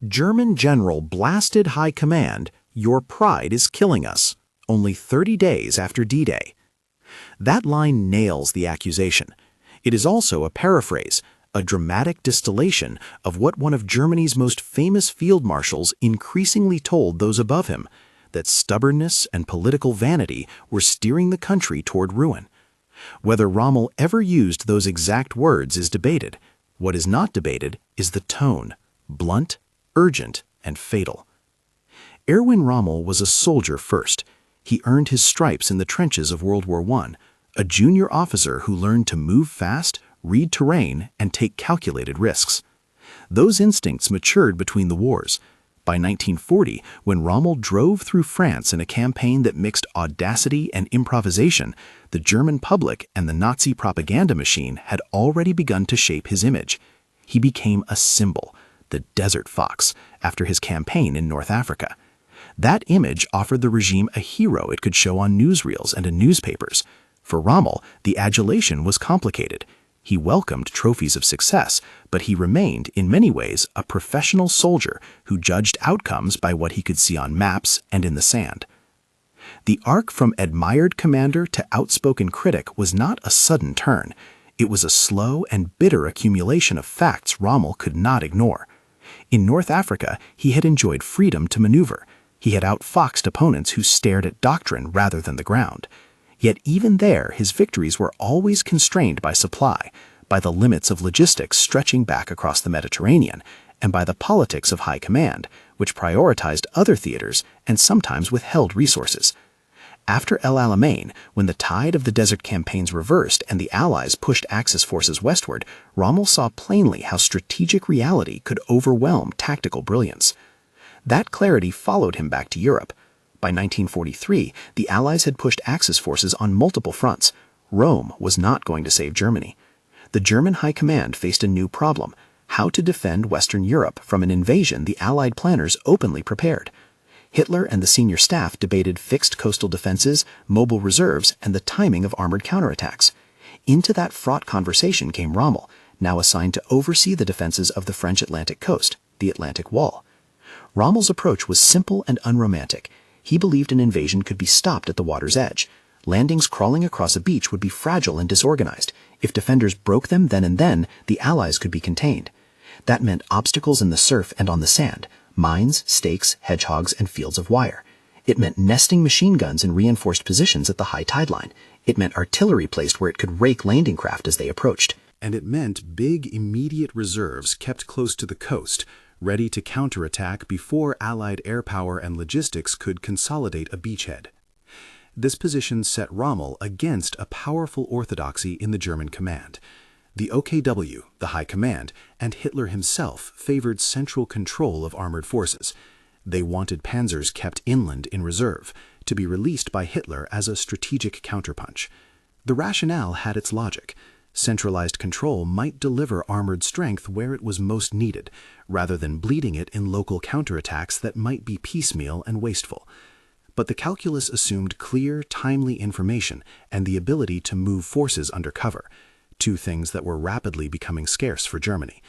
German general blasted high command, "Your pride is killing us," only 30 days after D-Day. That line nails the accusation. It is also a paraphrase, a dramatic distillation of what one of Germany's most famous field marshals increasingly told those above him, that stubbornness and political vanity were steering the country toward ruin. Whether Rommel ever used those exact words is debated. What is not debated is the tone, blunt, urgent, and fatal. Erwin Rommel was a soldier first. He earned his stripes in the trenches of World War I, a junior officer who learned to move fast, read terrain, and take calculated risks. Those instincts matured between the wars. By 1940, when Rommel drove through France in a campaign that mixed audacity and improvisation, the German public and the Nazi propaganda machine had already begun to shape his image. He became a symbol, the Desert Fox, after his campaign in North Africa. That image offered the regime a hero it could show on newsreels and in newspapers. For Rommel, the adulation was complicated. He welcomed trophies of success, but he remained, in many ways, a professional soldier who judged outcomes by what he could see on maps and in the sand. The arc from admired commander to outspoken critic was not a sudden turn. It was a slow and bitter accumulation of facts Rommel could not ignore. In North Africa, he had enjoyed freedom to maneuver. He had outfoxed opponents who stared at doctrine rather than the ground. Yet even there, his victories were always constrained by supply, by the limits of logistics stretching back across the Mediterranean, and by the politics of high command, which prioritized other theaters and sometimes withheld resources. After El Alamein, when the tide of the desert campaigns reversed and the Allies pushed Axis forces westward, Rommel saw plainly how strategic reality could overwhelm tactical brilliance. That clarity followed him back to Europe. By 1943, the Allies had pushed Axis forces on multiple fronts. Rome was not going to save Germany. The German high command faced a new problem: how to defend Western Europe from an invasion the Allied planners openly prepared. Hitler and the senior staff debated fixed coastal defenses, mobile reserves, and the timing of armored counterattacks. Into that fraught conversation came Rommel, now assigned to oversee the defenses of the French Atlantic coast, the Atlantic Wall. Rommel's approach was simple and unromantic. He believed an invasion could be stopped at the water's edge. Landings crawling across a beach would be fragile and disorganized. If defenders broke them then and then, the Allies could be contained. That meant obstacles in the surf and on the sand, mines, stakes, hedgehogs, and fields of wire. It meant nesting machine guns in reinforced positions at the high tide line. It meant artillery placed where it could rake landing craft as they approached. And it meant big immediate reserves kept close to the coast, ready to counterattack before Allied air power and logistics could consolidate a beachhead. This position set Rommel against a powerful orthodoxy in the German command. The OKW, the High Command, and Hitler himself favored central control of armored forces. They wanted panzers kept inland in reserve, to be released by Hitler as a strategic counterpunch. The rationale had its logic. Centralized control might deliver armored strength where it was most needed, rather than bleeding it in local counterattacks that might be piecemeal and wasteful. But the calculus assumed clear, timely information and the ability to move forces under cover, two things that were rapidly becoming scarce for Germany.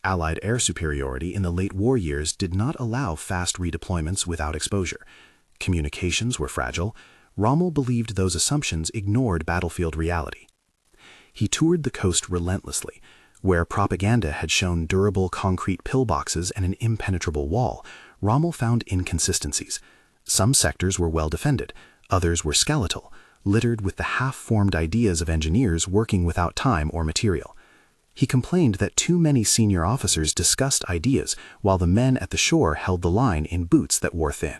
Allied air superiority in the late war years did not allow fast redeployments without exposure. Communications were fragile. Rommel believed those assumptions ignored battlefield reality. He toured the coast relentlessly. Where propaganda had shown durable concrete pillboxes and an impenetrable wall, Rommel found inconsistencies. Some sectors were well defended, others were skeletal, littered with the half-formed ideas of engineers working without time or material. He complained that too many senior officers discussed ideas while the men at the shore held the line in boots that wore thin.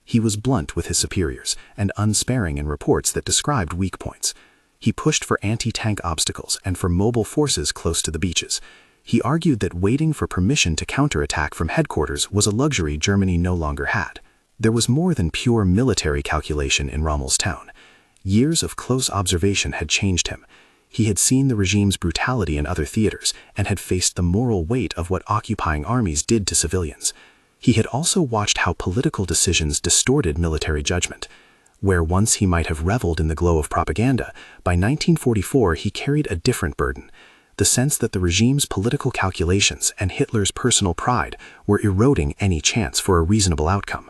He was blunt with his superiors and unsparing in reports that described weak points. He pushed for anti-tank obstacles and for mobile forces close to the beaches. He argued that waiting for permission to counterattack from headquarters was a luxury Germany no longer had. There was more than pure military calculation in Rommel's tone. Years of close observation had changed him. He had seen the regime's brutality in other theaters and had faced the moral weight of what occupying armies did to civilians. He had also watched how political decisions distorted military judgment. Where once he might have reveled in the glow of propaganda, by 1944 he carried a different burden. the sense that the regime's political calculations and Hitler's personal pride were eroding any chance for a reasonable outcome.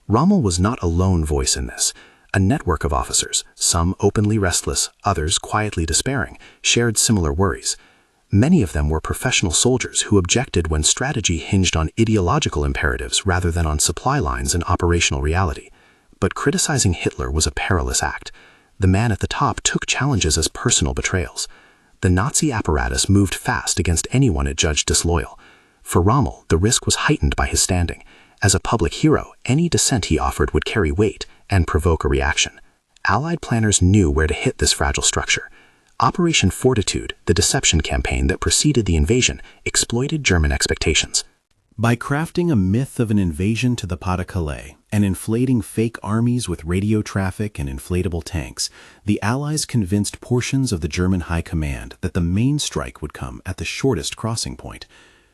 Rommel was not a lone voice in this. A network of officers, some openly restless, others quietly despairing, shared similar worries. Many of them were professional soldiers who objected when strategy hinged on ideological imperatives rather than on supply lines and operational reality. But criticizing Hitler was a perilous act. The man at the top took challenges as personal betrayals. The Nazi apparatus moved fast against anyone it judged disloyal. For Rommel, the risk was heightened by his standing. As a public hero, any dissent he offered would carry weight and provoke a reaction. Allied planners knew where to hit this fragile structure. Operation Fortitude, the deception campaign that preceded the invasion, exploited German expectations. By crafting a myth of an invasion to the Pas-de-Calais and inflating fake armies with radio traffic and inflatable tanks, the Allies convinced portions of the German High Command that the main strike would come at the shortest crossing point.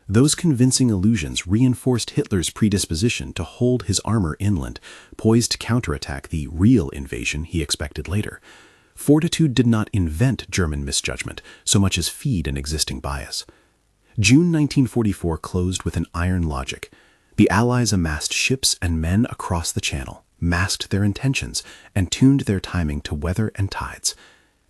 Those convincing illusions reinforced Hitler's predisposition to hold his armor inland, poised to counterattack the real invasion he expected later. Fortitude did not invent German misjudgment so much as feed an existing bias. June 1944 closed with an iron logic. The Allies amassed ships and men across the Channel, masked their intentions, and tuned their timing to weather and tides.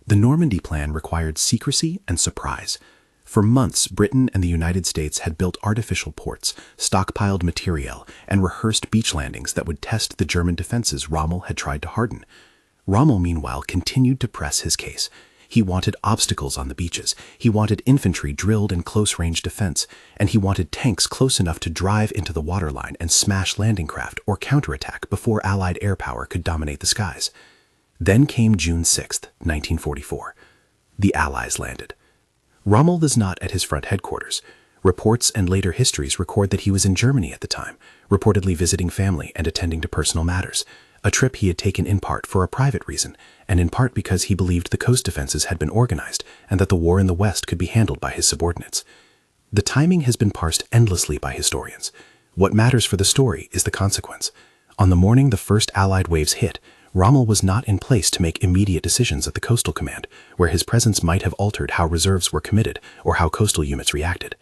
The Normandy plan required secrecy and surprise. For months, Britain and the United States had built artificial ports, stockpiled materiel, and rehearsed beach landings that would test the German defenses Rommel had tried to harden. Rommel, meanwhile, continued to press his case. He wanted obstacles on the beaches, he wanted infantry drilled in close-range defense, and he wanted tanks close enough to drive into the waterline and smash landing craft or counterattack before Allied air power could dominate the skies. Then came June 6, 1944. The Allies landed. Rommel was not at his front headquarters. Reports and later histories record that he was in Germany at the time, reportedly visiting family and attending to personal matters, a trip he had taken in part for a private reason, and in part because he believed the coast defenses had been organized and that the war in the West could be handled by his subordinates. The timing has been parsed endlessly by historians. What matters for the story is the consequence. On the morning the first Allied waves hit, Rommel was not in place to make immediate decisions at the Coastal Command, where his presence might have altered how reserves were committed or how coastal units reacted.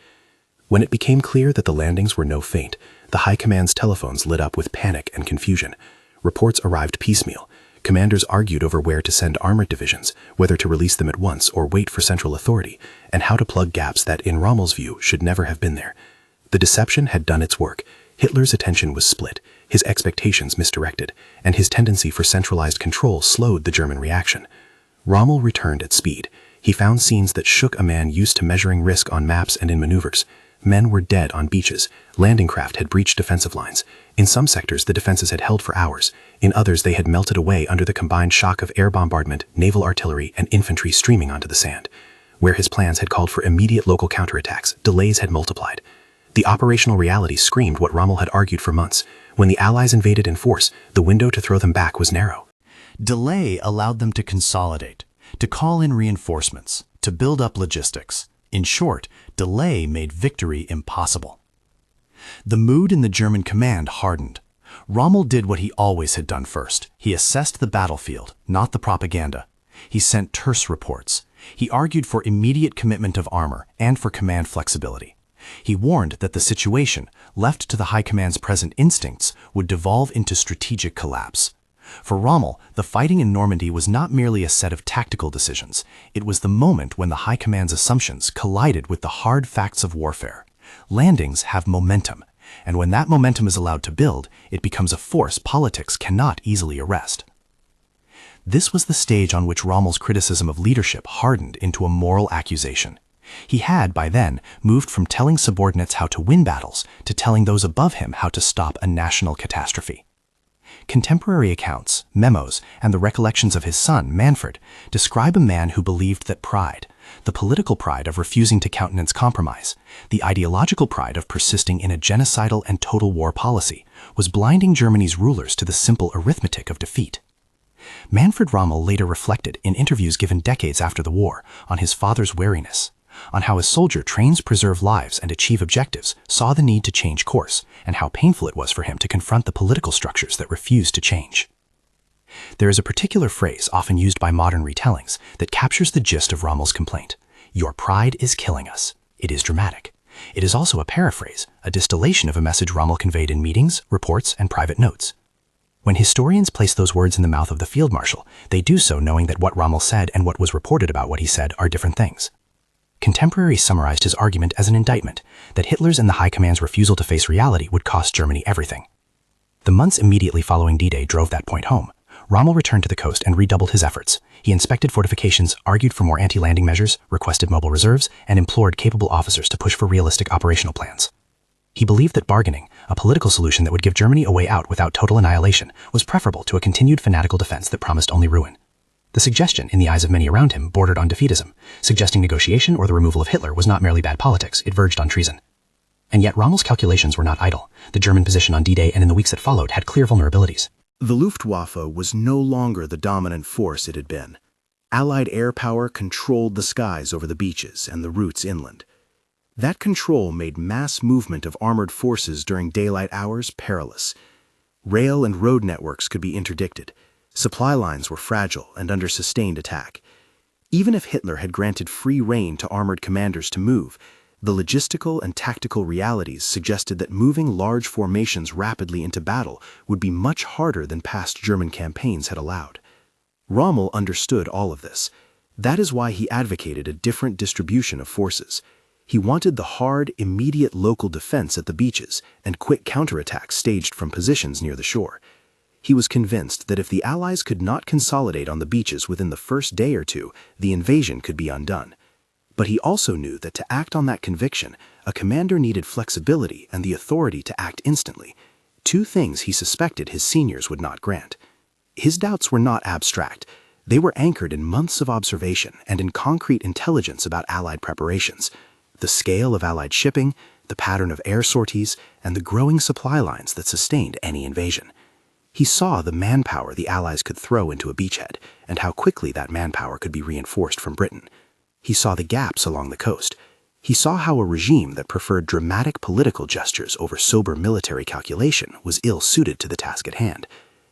When it became clear that the landings were no feint, the High Command's telephones lit up with panic and confusion. Reports arrived piecemeal. Commanders argued over where to send armored divisions, whether to release them at once or wait for central authority, and how to plug gaps that, in Rommel's view, should never have been there. The deception had done its work. Hitler's attention was split, his expectations misdirected, and his tendency for centralized control slowed the German reaction. Rommel returned at speed. He found scenes that shook a man used to measuring risk on maps and in maneuvers. Men were dead on beaches. Landing craft had breached defensive lines. In some sectors, the defenses had held for hours. In others, they had melted away under the combined shock of air bombardment, naval artillery, and infantry streaming onto the sand. Where his plans had called for immediate local counterattacks, delays had multiplied. The operational reality screamed what Rommel had argued for months. When the Allies invaded in force, the window to throw them back was narrow. Delay allowed them to consolidate, to call in reinforcements, to build up logistics. In short, delay made victory impossible. The mood in the German command hardened. Rommel did what he always had done first. He assessed the battlefield, not the propaganda. He sent terse reports. He argued for immediate commitment of armor and for command flexibility. He warned that the situation, left to the High Command's present instincts, would devolve into strategic collapse. For Rommel, the fighting in Normandy was not merely a set of tactical decisions. It was the moment when the High Command's assumptions collided with the hard facts of warfare. Landings have momentum, and when that momentum is allowed to build, it becomes a force politics cannot easily arrest. This was the stage on which Rommel's criticism of leadership hardened into a moral accusation. He had, by then, moved from telling subordinates how to win battles to telling those above him how to stop a national catastrophe. Contemporary accounts, memos, and the recollections of his son, Manfred, describe a man who believed that pride, the political pride of refusing to countenance compromise, the ideological pride of persisting in a genocidal and total war policy, was blinding Germany's rulers to the simple arithmetic of defeat. Manfred Rommel later reflected in interviews given decades after the war on his father's wariness, on how a soldier trained to preserve lives and achieve objectives saw the need to change course, and how painful it was for him to confront the political structures that refused to change. There is a particular phrase often used by modern retellings that captures the gist of Rommel's complaint. "Your pride is killing us." It is dramatic. It is also a paraphrase, a distillation of a message Rommel conveyed in meetings, reports, and private notes. When historians place those words in the mouth of the field marshal, they do so knowing that what Rommel said and what was reported about what he said are different things. Contemporaries summarized his argument as an indictment that Hitler's and the High Command's refusal to face reality would cost Germany everything. The months immediately following D-Day drove that point home. Rommel returned to the coast and redoubled his efforts. He inspected fortifications, argued for more anti-landing measures, requested mobile reserves, and implored capable officers to push for realistic operational plans. He believed that bargaining, a political solution that would give Germany a way out without total annihilation, was preferable to a continued fanatical defense that promised only ruin. The suggestion, in the eyes of many around him, bordered on defeatism. Suggesting negotiation or the removal of Hitler was not merely bad politics, it verged on treason. And yet Rommel's calculations were not idle. The German position on D-Day and in the weeks that followed had clear vulnerabilities. The Luftwaffe was no longer the dominant force it had been. Allied air power controlled the skies over the beaches and the routes inland. That control made mass movement of armored forces during daylight hours perilous. Rail and road networks could be interdicted. Supply lines were fragile and under sustained attack. Even if Hitler had granted free rein to armored commanders to move, the logistical and tactical realities suggested that moving large formations rapidly into battle would be much harder than past German campaigns had allowed. Rommel understood all of this. That is why he advocated a different distribution of forces. He wanted the hard, immediate local defense at the beaches and quick counterattacks staged from positions near the shore. He was convinced that if the Allies could not consolidate on the beaches within the first day or two, the invasion could be undone. But he also knew that to act on that conviction, a commander needed flexibility and the authority to act instantly, two things he suspected his seniors would not grant. His doubts were not abstract. They were anchored in months of observation and in concrete intelligence about Allied preparations. The scale of Allied shipping, the pattern of air sorties, and the growing supply lines that sustained any invasion. He saw the manpower the Allies could throw into a beachhead, and how quickly that manpower could be reinforced from Britain. He saw the gaps along the coast. He saw how a regime that preferred dramatic political gestures over sober military calculation was ill-suited to the task at hand.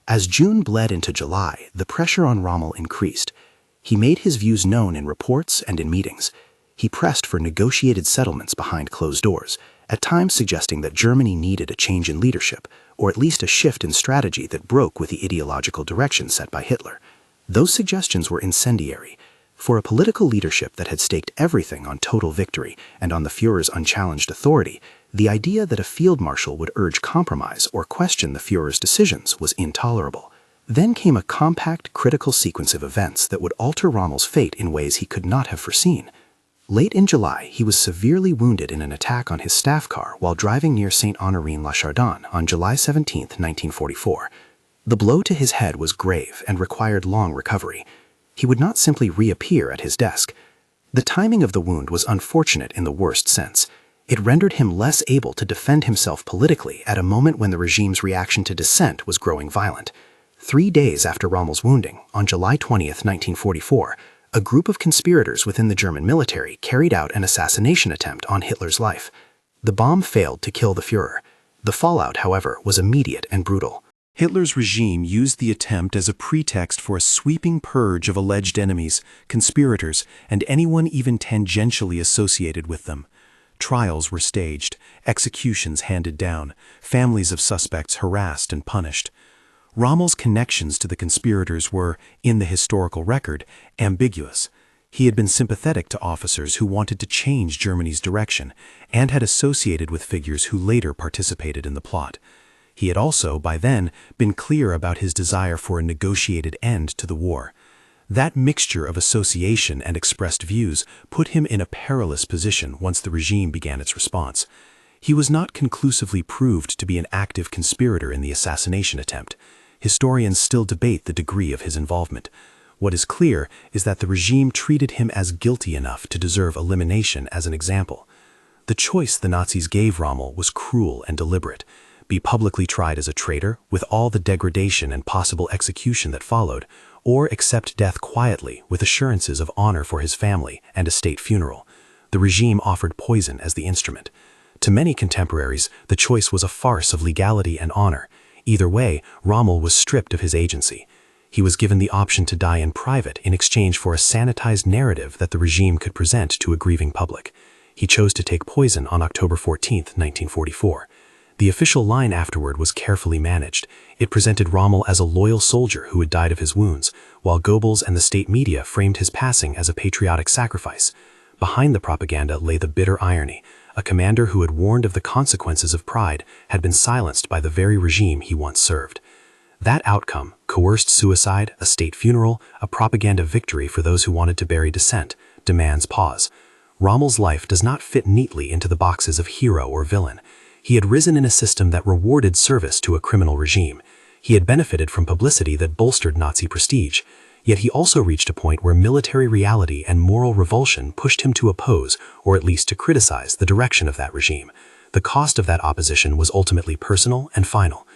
As June bled into July, the pressure on Rommel increased. He made his views known in reports and in meetings. He pressed for negotiated settlements behind closed doors, at times suggesting that Germany needed a change in leadership, or at least a shift in strategy that broke with the ideological direction set by Hitler. Those suggestions were incendiary. For a political leadership that had staked everything on total victory and on the Führer's unchallenged authority, the idea that a field marshal would urge compromise or question the Führer's decisions was intolerable. Then came a compact, critical sequence of events that would alter Rommel's fate in ways he could not have foreseen. Late in July, he was severely wounded in an attack on his staff car while driving near Saint-Honorine-la-Chardonne on July 17, 1944. The blow to his head was grave and required long recovery. He would not simply reappear at his desk. The timing of the wound was unfortunate in the worst sense. It rendered him less able to defend himself politically at a moment when the regime's reaction to dissent was growing violent. 3 days after Rommel's wounding, on July 20, 1944, a group of conspirators within the German military carried out an assassination attempt on Hitler's life. The bomb failed to kill the Führer. The fallout, however, was immediate and brutal. Hitler's regime used the attempt as a pretext for a sweeping purge of alleged enemies, conspirators, and anyone even tangentially associated with them. Trials were staged, executions handed down, families of suspects harassed and punished. Rommel's connections to the conspirators were, in the historical record, ambiguous. He had been sympathetic to officers who wanted to change Germany's direction and had associated with figures who later participated in the plot. He had also, by then, been clear about his desire for a negotiated end to the war. That mixture of association and expressed views put him in a perilous position once the regime began its response. He was not conclusively proved to be an active conspirator in the assassination attempt. Historians still debate the degree of his involvement. What is clear is that the regime treated him as guilty enough to deserve elimination as an example. The choice the Nazis gave Rommel was cruel and deliberate. Be publicly tried as a traitor, with all the degradation and possible execution that followed, or accept death quietly with assurances of honor for his family and a state funeral. The regime offered poison as the instrument. To many contemporaries, the choice was a farce of legality and honor. Either way, Rommel was stripped of his agency. He was given the option to die in private in exchange for a sanitized narrative that the regime could present to a grieving public. He chose to take poison on October 14, 1944. The official line afterward was carefully managed. It presented Rommel as a loyal soldier who had died of his wounds, while Goebbels and the state media framed his passing as a patriotic sacrifice. Behind the propaganda lay the bitter irony. A commander who had warned of the consequences of pride had been silenced by the very regime he once served. That outcome, coerced suicide, a state funeral, a propaganda victory for those who wanted to bury dissent, demands pause. Rommel's life does not fit neatly into the boxes of hero or villain. He had risen in a system that rewarded service to a criminal regime. He had benefited from publicity that bolstered Nazi prestige. Yet he also reached a point where military reality and moral revulsion pushed him to oppose, or at least to criticize, the direction of that regime. The cost of that opposition was ultimately personal and final.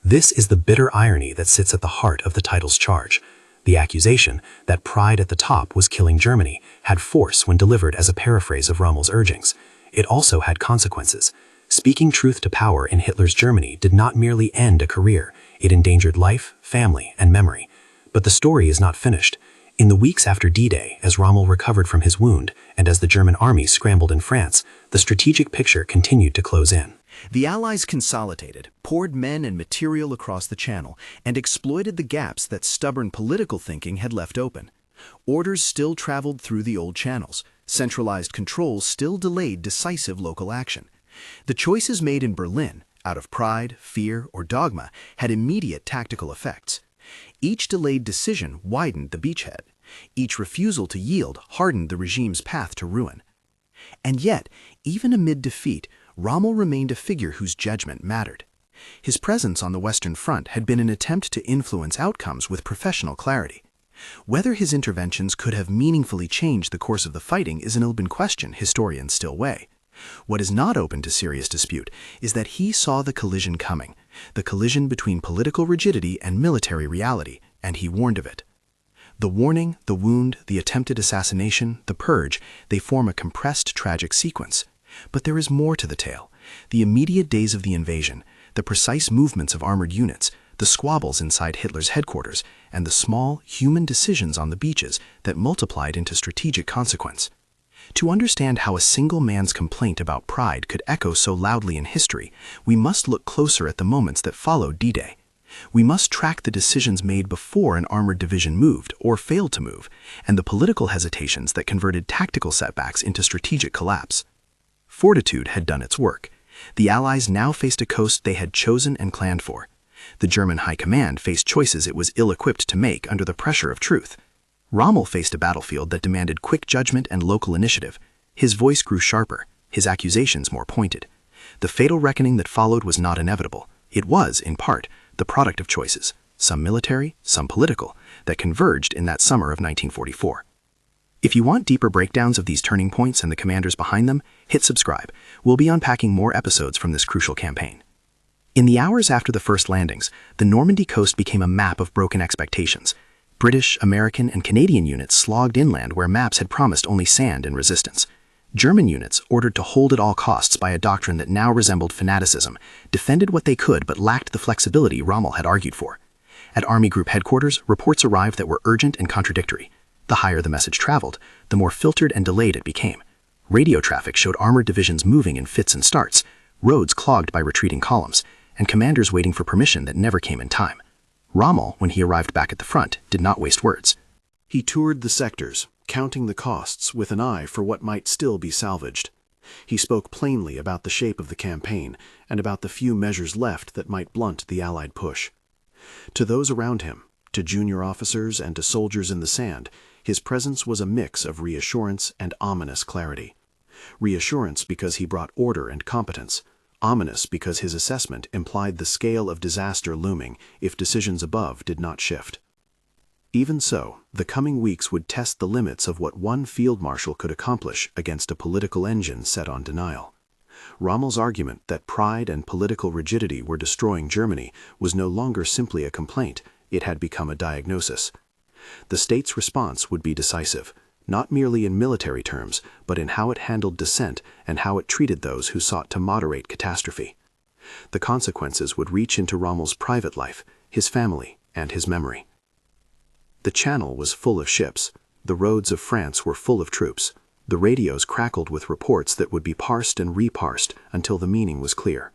This is the bitter irony that sits at the heart of the title's charge. The accusation that pride at the top was killing Germany had force when delivered as a paraphrase of Rommel's urgings. It also had consequences. Speaking truth to power in Hitler's Germany did not merely end a career, it endangered life, family, and memory. But the story is not finished. In the weeks after D-Day, as Rommel recovered from his wound, and as the German army scrambled in France, the strategic picture continued to close in. The Allies consolidated, poured men and material across the Channel, and exploited the gaps that stubborn political thinking had left open. Orders still traveled through the old channels. Centralized control still delayed decisive local action. The choices made in Berlin, out of pride, fear, or dogma, had immediate tactical effects. Each delayed decision widened the beachhead. Each refusal to yield hardened the regime's path to ruin. And yet, even amid defeat, Rommel remained a figure whose judgment mattered. His presence on the Western Front had been an attempt to influence outcomes with professional clarity. Whether his interventions could have meaningfully changed the course of the fighting is an open question historians still weigh. What is not open to serious dispute is that he saw the collision coming, the collision between political rigidity and military reality, and he warned of it. The warning, the wound, the attempted assassination, the purge, they form a compressed tragic sequence. But there is more to the tale. The immediate days of the invasion, the precise movements of armored units, the squabbles inside Hitler's headquarters, and the small, human decisions on the beaches that multiplied into strategic consequence. To understand how a single man's complaint about pride could echo so loudly in history, we must look closer at the moments that followed D-Day. We must track the decisions made before an armored division moved or failed to move, and the political hesitations that converted tactical setbacks into strategic collapse. Fortitude had done its work. The Allies now faced a coast they had chosen and planned for. The German High Command faced choices it was ill-equipped to make under the pressure of truth. Rommel faced a battlefield that demanded quick judgment and local initiative. His voice grew sharper, his accusations more pointed. The fatal reckoning that followed was not inevitable. It was, in part, the product of choices, some military, some political, that converged in that summer of 1944. If you want deeper breakdowns of these turning points and the commanders behind them, hit subscribe. We'll be unpacking more episodes from this crucial campaign. In the hours after the first landings, the Normandy coast became a map of broken expectations. British, American, and Canadian units slogged inland where maps had promised only sand and resistance. German units, ordered to hold at all costs by a doctrine that now resembled fanaticism, defended what they could but lacked the flexibility Rommel had argued for. At Army Group headquarters, reports arrived that were urgent and contradictory. The higher the message traveled, the more filtered and delayed it became. Radio traffic showed armored divisions moving in fits and starts, roads clogged by retreating columns, and commanders waiting for permission that never came in time. Rommel, when he arrived back at the front, did not waste words. He toured the sectors, counting the costs with an eye for what might still be salvaged. He spoke plainly about the shape of the campaign and about the few measures left that might blunt the Allied push. To those around him, to junior officers and to soldiers in the sand, his presence was a mix of reassurance and ominous clarity. Reassurance because he brought order and competence, ominous because his assessment implied the scale of disaster looming if decisions above did not shift. Even so, the coming weeks would test the limits of what one field marshal could accomplish against a political engine set on denial. Rommel's argument that pride and political rigidity were destroying Germany was no longer simply a complaint, it had become a diagnosis. The state's response would be decisive, not merely in military terms, but in how it handled dissent and how it treated those who sought to moderate catastrophe. The consequences would reach into Rommel's private life, his family, and his memory. The Channel was full of ships. The roads of France were full of troops. The radios crackled with reports that would be parsed and reparsed until the meaning was clear.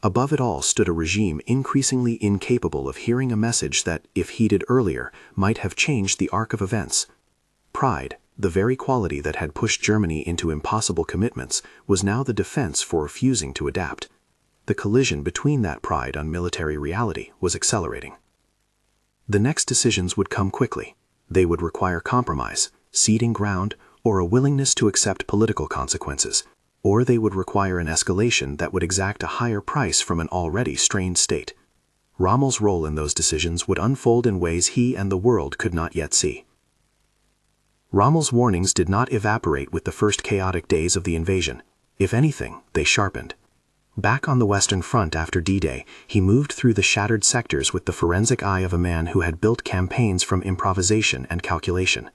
Above it all stood a regime increasingly incapable of hearing a message that, if heeded earlier, might have changed the arc of events. Pride, the very quality that had pushed Germany into impossible commitments, was now the defense for refusing to adapt. The collision between that pride and military reality was accelerating. The next decisions would come quickly. They would require compromise, ceding ground, or a willingness to accept political consequences, or they would require an escalation that would exact a higher price from an already strained state. Rommel's role in those decisions would unfold in ways he and the world could not yet see. Rommel's warnings did not evaporate with the first chaotic days of the invasion. If anything, they sharpened. Back on the Western Front after D-Day, he moved through the shattered sectors with the forensic eye of a man who had built campaigns from improvisation and calculation.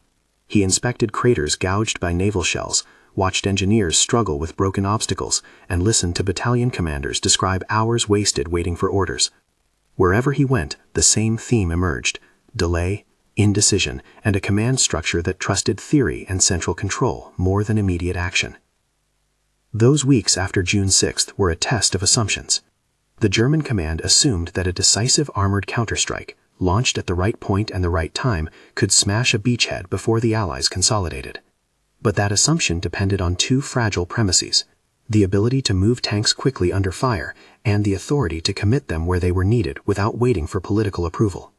He inspected craters gouged by naval shells, watched engineers struggle with broken obstacles, and listened to battalion commanders describe hours wasted waiting for orders. Wherever he went, the same theme emerged: delay, indecision, and a command structure that trusted theory and central control more than immediate action. Those weeks after June 6th were a test of assumptions. The German command assumed that a decisive armored counterstrike, launched at the right point and the right time, could smash a beachhead before the Allies consolidated. But that assumption depended on two fragile premises: the ability to move tanks quickly under fire and the authority to commit them where they were needed without waiting for political approval.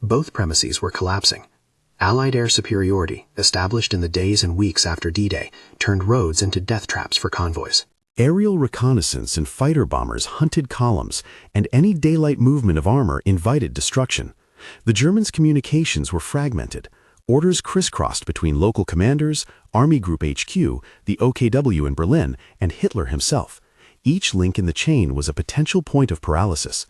Both premises were collapsing. Allied air superiority, established in the days and weeks after D-Day, turned roads into death traps for convoys. Aerial reconnaissance and fighter bombers hunted columns, and any daylight movement of armor invited destruction. The Germans' communications were fragmented. Orders crisscrossed between local commanders, Army Group HQ, the OKW in Berlin, and Hitler himself. Each link in the chain was a potential point of paralysis.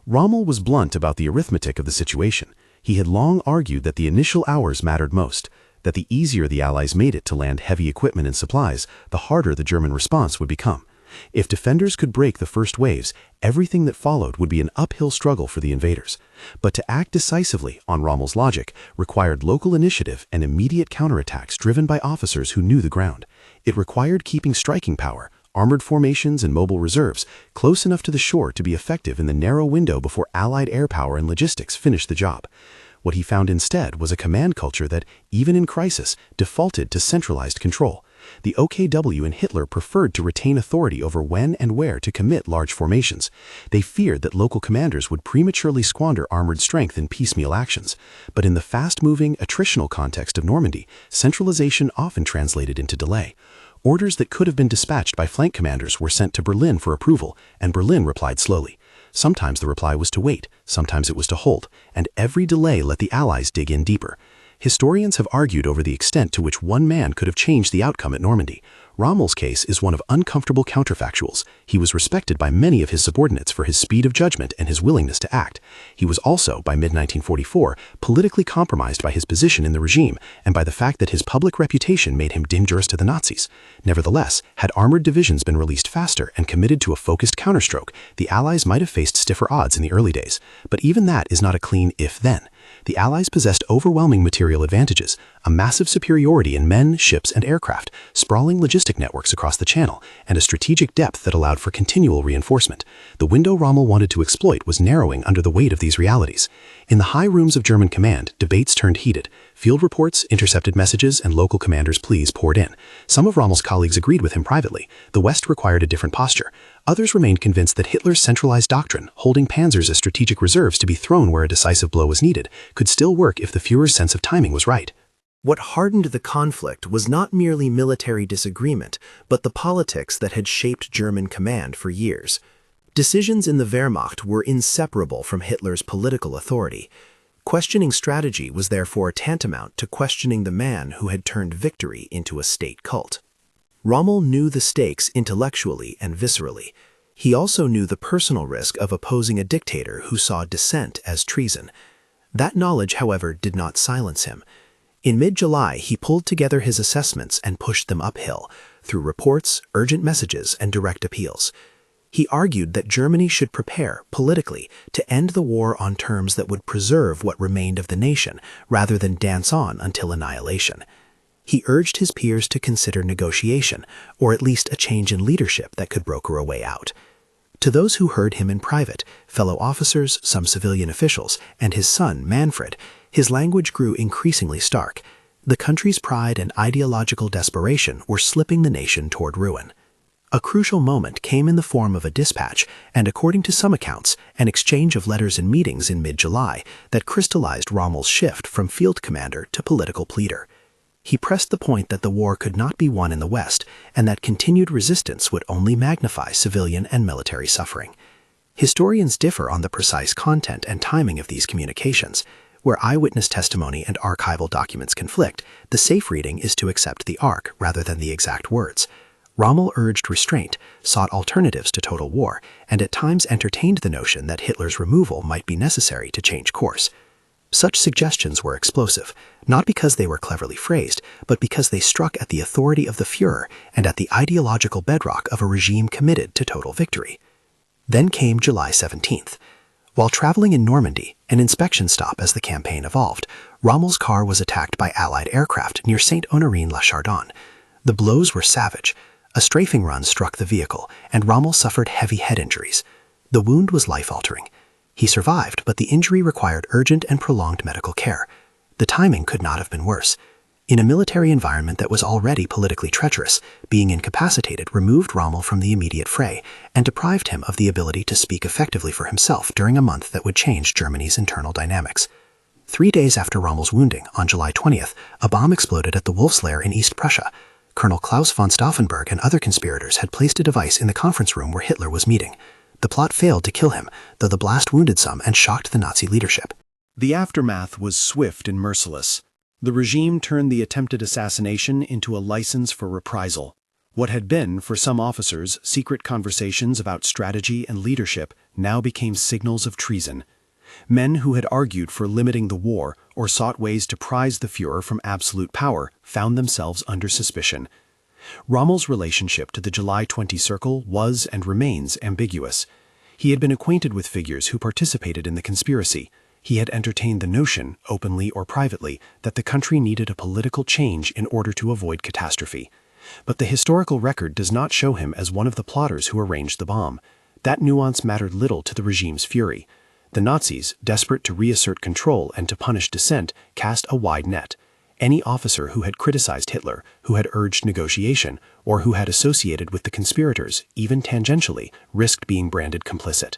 Rommel was blunt about the arithmetic of the situation. He had long argued that the initial hours mattered most, that the easier the Allies made it to land heavy equipment and supplies, the harder the German response would become. If defenders could break the first waves, everything that followed would be an uphill struggle for the invaders. But to act decisively, on Rommel's logic, required local initiative and immediate counterattacks driven by officers who knew the ground. It required keeping striking power, armored formations and mobile reserves, close enough to the shore to be effective in the narrow window before Allied air power and logistics finished the job. What he found instead was a command culture that, even in crisis, defaulted to centralized control. The OKW and Hitler preferred to retain authority over when and where to commit large formations. They feared that local commanders would prematurely squander armored strength in piecemeal actions. But in the fast-moving, attritional context of Normandy, centralization often translated into delay. Orders that could have been dispatched by flank commanders were sent to Berlin for approval, and Berlin replied slowly. Sometimes the reply was to wait, sometimes it was to hold, and every delay let the Allies dig in deeper. Historians have argued over the extent to which one man could have changed the outcome at Normandy. Rommel's case is one of uncomfortable counterfactuals. He was respected by many of his subordinates for his speed of judgment and his willingness to act. He was also, by mid-1944, politically compromised by his position in the regime and by the fact that his public reputation made him dangerous to the Nazis. Nevertheless, had armored divisions been released faster and committed to a focused counterstroke, the Allies might have faced stiffer odds in the early days. But even that is not a clean if-then. The Allies possessed overwhelming material advantages, a massive superiority in men, ships, and aircraft, sprawling logistic networks across the Channel, and a strategic depth that allowed for continual reinforcement. The window Rommel wanted to exploit was narrowing under the weight of these realities. In the high rooms of German command, debates turned heated. Field reports, intercepted messages, and local commanders' pleas poured in. Some of Rommel's colleagues agreed with him privately. The West required a different posture. Others remained convinced that Hitler's centralized doctrine, holding panzers as strategic reserves to be thrown where a decisive blow was needed, could still work if the Führer's sense of timing was right. What hardened the conflict was not merely military disagreement, but the politics that had shaped German command for years. Decisions in the Wehrmacht were inseparable from Hitler's political authority. Questioning strategy was therefore tantamount to questioning the man who had turned victory into a state cult. Rommel knew the stakes intellectually and viscerally. He also knew the personal risk of opposing a dictator who saw dissent as treason. That knowledge, however, did not silence him. In mid-July, he pulled together his assessments and pushed them uphill, through reports, urgent messages, and direct appeals. He argued that Germany should prepare, politically, to end the war on terms that would preserve what remained of the nation, rather than dance on until annihilation. He urged his peers to consider negotiation, or at least a change in leadership that could broker a way out. To those who heard him in private, fellow officers, some civilian officials, and his son, Manfred, his language grew increasingly stark. The country's pride and ideological desperation were slipping the nation toward ruin. A crucial moment came in the form of a dispatch and, according to some accounts, an exchange of letters and meetings in mid-July that crystallized Rommel's shift from field commander to political pleader. He pressed the point that the war could not be won in the West and that continued resistance would only magnify civilian and military suffering. Historians differ on the precise content and timing of these communications. Where eyewitness testimony and archival documents conflict, the safe reading is to accept the arc rather than the exact words. Rommel urged restraint, sought alternatives to total war, and at times entertained the notion that Hitler's removal might be necessary to change course. Such suggestions were explosive, not because they were cleverly phrased, but because they struck at the authority of the Führer and at the ideological bedrock of a regime committed to total victory. Then came July 17th. While traveling in Normandy, an inspection stop as the campaign evolved, Rommel's car was attacked by Allied aircraft near Saint-Honorine-la-Chardon. The blows were savage. A strafing run struck the vehicle, and Rommel suffered heavy head injuries. The wound was life-altering. He survived, but the injury required urgent and prolonged medical care. The timing could not have been worse. In a military environment that was already politically treacherous, being incapacitated removed Rommel from the immediate fray and deprived him of the ability to speak effectively for himself during a month that would change Germany's internal dynamics. 3 days after Rommel's wounding, on July 20th, a bomb exploded at the Wolf's Lair in East Prussia. Colonel Klaus von Stauffenberg and other conspirators had placed a device in the conference room where Hitler was meeting. The plot failed to kill him, though the blast wounded some and shocked the Nazi leadership. The aftermath was swift and merciless. The regime turned the attempted assassination into a license for reprisal. What had been, for some officers, secret conversations about strategy and leadership now became signals of treason. Men who had argued for limiting the war or sought ways to prize the Führer from absolute power found themselves under suspicion. Rommel's relationship to the July 20 Circle was and remains ambiguous. He had been acquainted with figures who participated in the conspiracy. He had entertained the notion, openly or privately, that the country needed a political change in order to avoid catastrophe. But the historical record does not show him as one of the plotters who arranged the bomb. That nuance mattered little to the regime's fury. The Nazis, desperate to reassert control and to punish dissent, cast a wide net. Any officer who had criticized Hitler, who had urged negotiation, or who had associated with the conspirators, even tangentially, risked being branded complicit.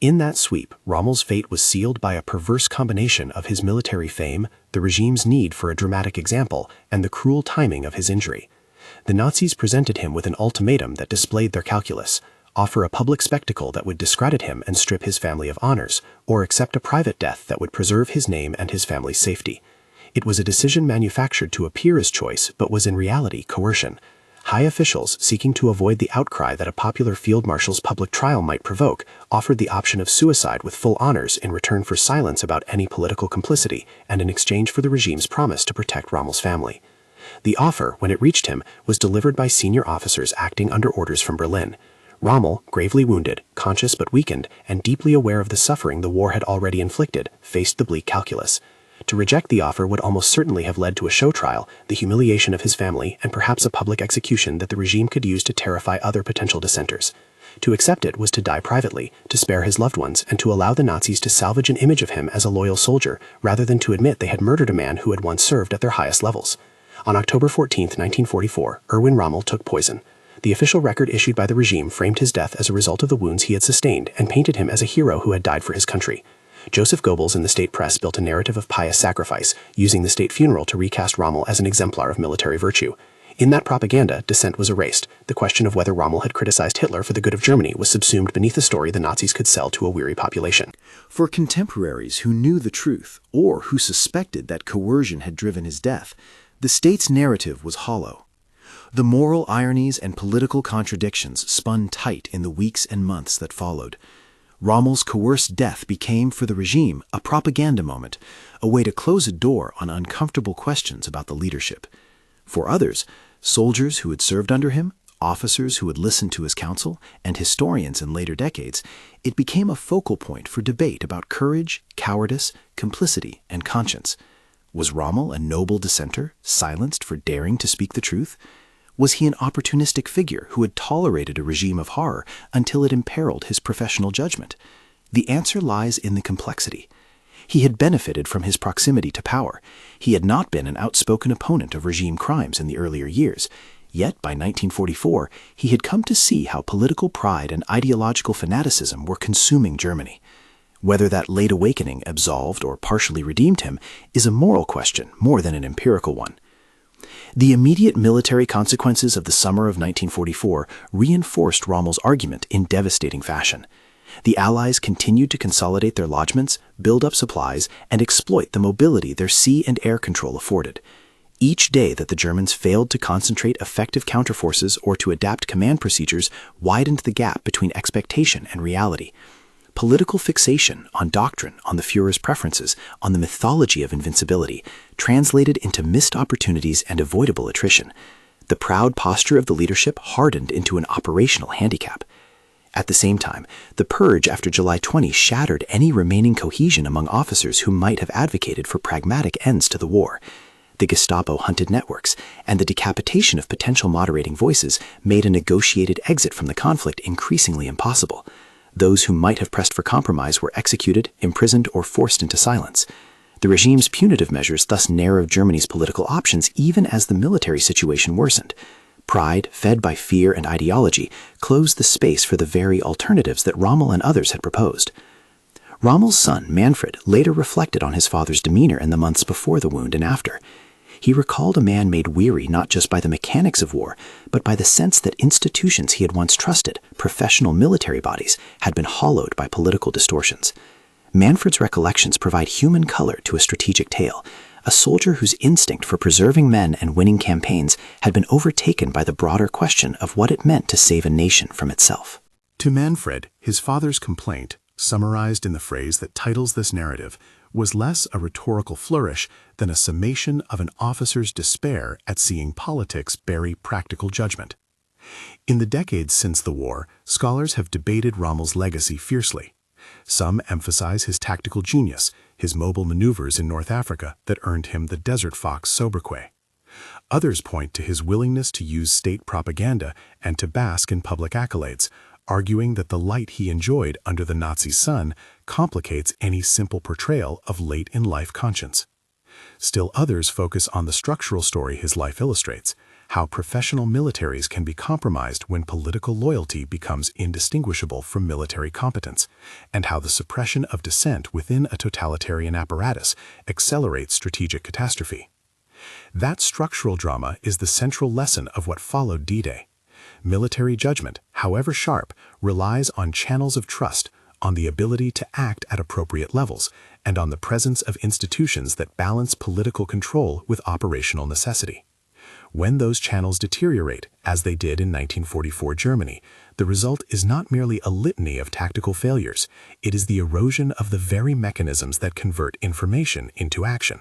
In that sweep, Rommel's fate was sealed by a perverse combination of his military fame, the regime's need for a dramatic example, and the cruel timing of his injury. The Nazis presented him with an ultimatum that displayed their calculus: offer a public spectacle that would discredit him and strip his family of honors, or accept a private death that would preserve his name and his family's safety. It was a decision manufactured to appear as choice, but was in reality coercion. High officials, seeking to avoid the outcry that a popular field marshal's public trial might provoke, offered the option of suicide with full honors in return for silence about any political complicity and in exchange for the regime's promise to protect Rommel's family. The offer, when it reached him, was delivered by senior officers acting under orders from Berlin. Rommel, gravely wounded, conscious but weakened, and deeply aware of the suffering the war had already inflicted, faced the bleak calculus. To reject the offer would almost certainly have led to a show trial, the humiliation of his family, and perhaps a public execution that the regime could use to terrify other potential dissenters. To accept it was to die privately, to spare his loved ones, and to allow the Nazis to salvage an image of him as a loyal soldier, rather than to admit they had murdered a man who had once served at their highest levels. On October 14, 1944, Erwin Rommel took poison. The official record issued by the regime framed his death as a result of the wounds he had sustained and painted him as a hero who had died for his country. Joseph Goebbels and the state press built a narrative of pious sacrifice, using the state funeral to recast Rommel as an exemplar of military virtue. In that propaganda, dissent was erased. The question of whether Rommel had criticized Hitler for the good of Germany was subsumed beneath a story the Nazis could sell to a weary population. For contemporaries who knew the truth, or who suspected that coercion had driven his death, the state's narrative was hollow. The moral ironies and political contradictions spun tight in the weeks and months that followed. Rommel's coerced death became, for the regime, a propaganda moment, a way to close a door on uncomfortable questions about the leadership. For others, soldiers who had served under him, officers who would listen to his counsel, and historians in later decades, it became a focal point for debate about courage, cowardice, complicity, and conscience. Was Rommel a noble dissenter, silenced for daring to speak the truth? Was he an opportunistic figure who had tolerated a regime of horror until it imperiled his professional judgment? The answer lies in the complexity. He had benefited from his proximity to power. He had not been an outspoken opponent of regime crimes in the earlier years. Yet, by 1944, he had come to see how political pride and ideological fanaticism were consuming Germany. Whether that late awakening absolved or partially redeemed him is a moral question more than an empirical one. The immediate military consequences of the summer of 1944 reinforced Rommel's argument in devastating fashion. The Allies continued to consolidate their lodgements, build up supplies, and exploit the mobility their sea and air control afforded. Each day that the Germans failed to concentrate effective counterforces or to adapt command procedures widened the gap between expectation and reality. Political fixation on doctrine, on the Führer's preferences, on the mythology of invincibility, translated into missed opportunities and avoidable attrition. The proud posture of the leadership hardened into an operational handicap. At the same time, the purge after July 20 shattered any remaining cohesion among officers who might have advocated for pragmatic ends to the war. The Gestapo hunted networks, and the decapitation of potential moderating voices made a negotiated exit from the conflict increasingly impossible. Those who might have pressed for compromise were executed, imprisoned, or forced into silence. The regime's punitive measures thus narrowed Germany's political options even as the military situation worsened. Pride, fed by fear and ideology, closed the space for the very alternatives that Rommel and others had proposed. Rommel's son, Manfred, later reflected on his father's demeanor in the months before the wound and after. He recalled a man made weary not just by the mechanics of war, but by the sense that institutions he had once trusted, professional military bodies, had been hollowed by political distortions. Manfred's recollections provide human color to a strategic tale, a soldier whose instinct for preserving men and winning campaigns had been overtaken by the broader question of what it meant to save a nation from itself. To Manfred, his father's complaint, summarized in the phrase that titles this narrative, was less a rhetorical flourish than a summation of an officer's despair at seeing politics bury practical judgment. In the decades since the war, scholars have debated Rommel's legacy fiercely. Some emphasize his tactical genius, his mobile maneuvers in North Africa that earned him the Desert Fox sobriquet. Others point to his willingness to use state propaganda and to bask in public accolades, arguing that the light he enjoyed under the Nazi sun complicates any simple portrayal of late-in-life conscience. Still others focus on the structural story his life illustrates, how professional militaries can be compromised when political loyalty becomes indistinguishable from military competence, and how the suppression of dissent within a totalitarian apparatus accelerates strategic catastrophe. That structural drama is the central lesson of what followed D-Day. Military judgment, however sharp, relies on channels of trust, on the ability to act at appropriate levels, and on the presence of institutions that balance political control with operational necessity. When those channels deteriorate, as they did in 1944 Germany, the result is not merely a litany of tactical failures, it is the erosion of the very mechanisms that convert information into action.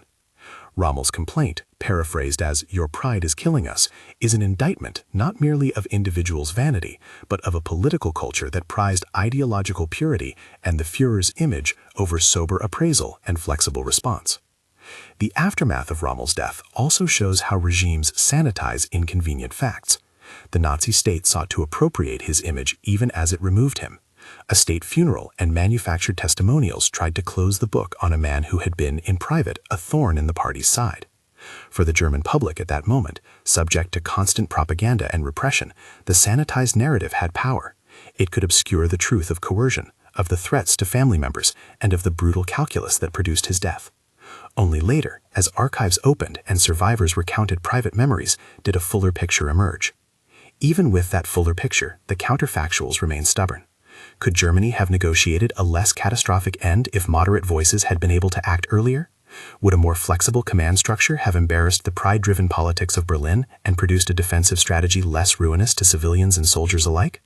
Rommel's complaint, paraphrased as "your pride is killing us," is an indictment not merely of individuals' vanity, but of a political culture that prized ideological purity and the Führer's image over sober appraisal and flexible response. The aftermath of Rommel's death also shows how regimes sanitize inconvenient facts. The Nazi state sought to appropriate his image even as it removed him. A state funeral and manufactured testimonials tried to close the book on a man who had been, in private, a thorn in the party's side. For the German public at that moment, subject to constant propaganda and repression, the sanitized narrative had power. It could obscure the truth of coercion, of the threats to family members, and of the brutal calculus that produced his death. Only later, as archives opened and survivors recounted private memories, did a fuller picture emerge. Even with that fuller picture, the counterfactuals remained stubborn. Could Germany have negotiated a less catastrophic end if moderate voices had been able to act earlier? Would a more flexible command structure have embarrassed the pride-driven politics of Berlin and produced a defensive strategy less ruinous to civilians and soldiers alike?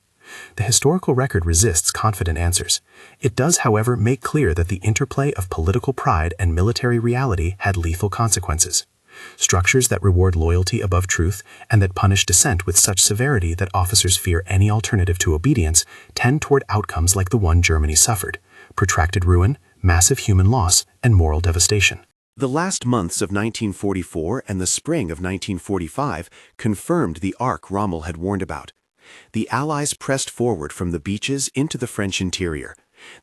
The historical record resists confident answers. It does, however, make clear that the interplay of political pride and military reality had lethal consequences. structures that reward loyalty above truth and that punish dissent with such severity that officers fear any alternative to obedience, tend toward outcomes like the one Germany suffered: protracted ruin, massive human loss, and moral devastation. The last months of 1944 and the spring of 1945 confirmed the arc Rommel had warned about. The Allies pressed forward from the beaches into the French interior.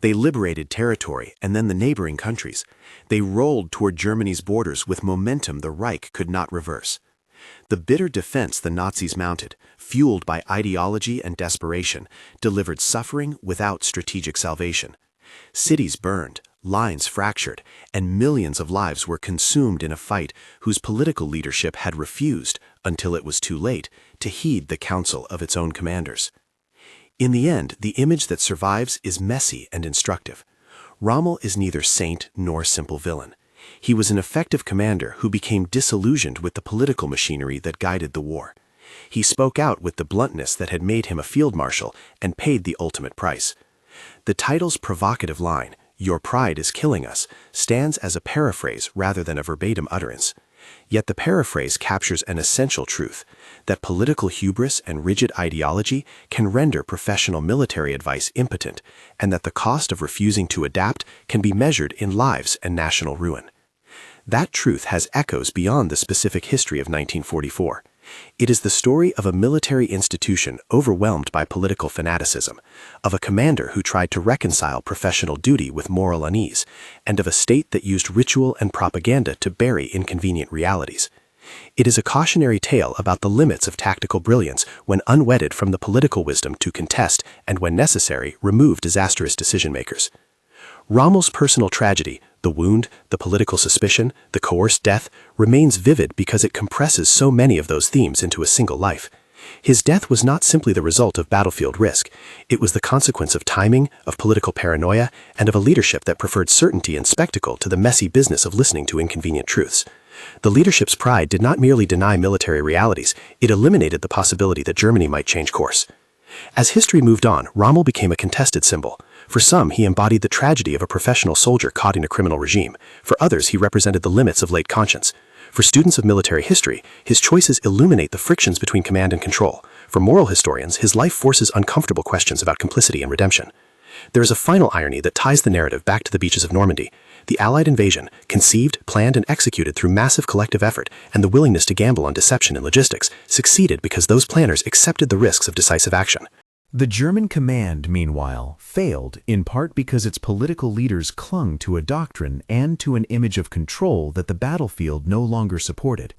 They liberated territory and then the neighboring countries. They rolled toward Germany's borders with momentum the Reich could not reverse. The bitter defense the Nazis mounted, fueled by ideology and desperation, delivered suffering without strategic salvation. Cities burned, lines fractured, and millions of lives were consumed in a fight whose political leadership had refused, until it was too late, to heed the counsel of its own commanders. In the end, the image that survives is messy and instructive. Rommel is neither saint nor simple villain. He was an effective commander who became disillusioned with the political machinery that guided the war. He spoke out with the bluntness that had made him a field marshal and paid the ultimate price. The title's provocative line, "Your pride is killing us," stands as a paraphrase rather than a verbatim utterance. Yet the paraphrase captures an essential truth, that political hubris and rigid ideology can render professional military advice impotent, and that the cost of refusing to adapt can be measured in lives and national ruin. That truth has echoes beyond the specific history of 1944. It is the story of a military institution overwhelmed by political fanaticism, of a commander who tried to reconcile professional duty with moral unease, and of a state that used ritual and propaganda to bury inconvenient realities. It is a cautionary tale about the limits of tactical brilliance when unwedded from the political wisdom to contest and, when necessary, remove disastrous decision-makers. Rommel's personal tragedy, the wound, the political suspicion, the coerced death, remains vivid because it compresses so many of those themes into a single life. His death was not simply the result of battlefield risk. It was the consequence of timing, of political paranoia, and of a leadership that preferred certainty and spectacle to the messy business of listening to inconvenient truths. The leadership's pride did not merely deny military realities, it eliminated the possibility that Germany might change course. As history moved on, Rommel became a contested symbol. For some, he embodied the tragedy of a professional soldier caught in a criminal regime. For others, he represented the limits of late conscience. For students of military history, his choices illuminate the frictions between command and control. For moral historians, his life forces uncomfortable questions about complicity and redemption. There is a final irony that ties the narrative back to the beaches of Normandy. The Allied invasion, conceived, planned, and executed through massive collective effort and the willingness to gamble on deception and logistics, succeeded because those planners accepted the risks of decisive action. The German command, meanwhile, failed in part because its political leaders clung to a doctrine and to an image of control that the battlefield no longer supported.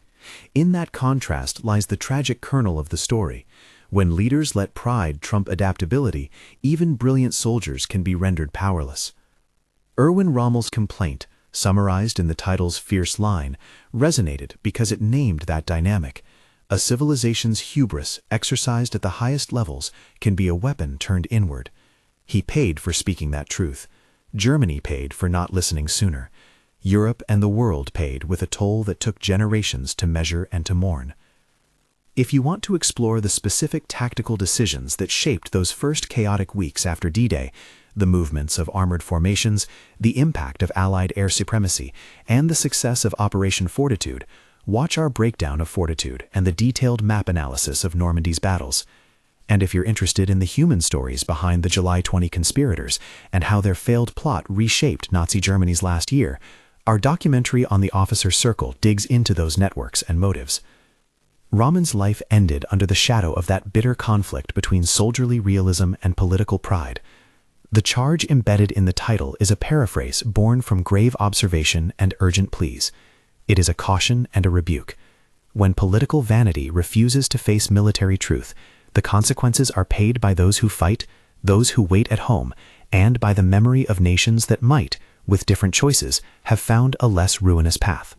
In that contrast lies the tragic kernel of the story. When leaders let pride trump adaptability, even brilliant soldiers can be rendered powerless. Erwin Rommel's complaint, summarized in the title's fierce line, resonated because it named that dynamic. A civilization's hubris, exercised at the highest levels, can be a weapon turned inward. He paid for speaking that truth. Germany paid for not listening sooner. Europe and the world paid with a toll that took generations to measure and to mourn. If you want to explore the specific tactical decisions that shaped those first chaotic weeks after D-Day, the movements of armored formations, the impact of Allied air supremacy, and the success of Operation Fortitude, watch our breakdown of Fortitude and the detailed map analysis of Normandy's battles. And if you're interested in the human stories behind the July 20 conspirators and how their failed plot reshaped Nazi Germany's last year, our documentary on the Officer Circle digs into those networks and motives. Rommel's life ended under the shadow of that bitter conflict between soldierly realism and political pride. The charge embedded in the title is a paraphrase born from grave observation and urgent pleas. It is a caution and a rebuke. When political vanity refuses to face military truth, the consequences are paid by those who fight, those who wait at home, and by the memory of nations that might, with different choices, have found a less ruinous path.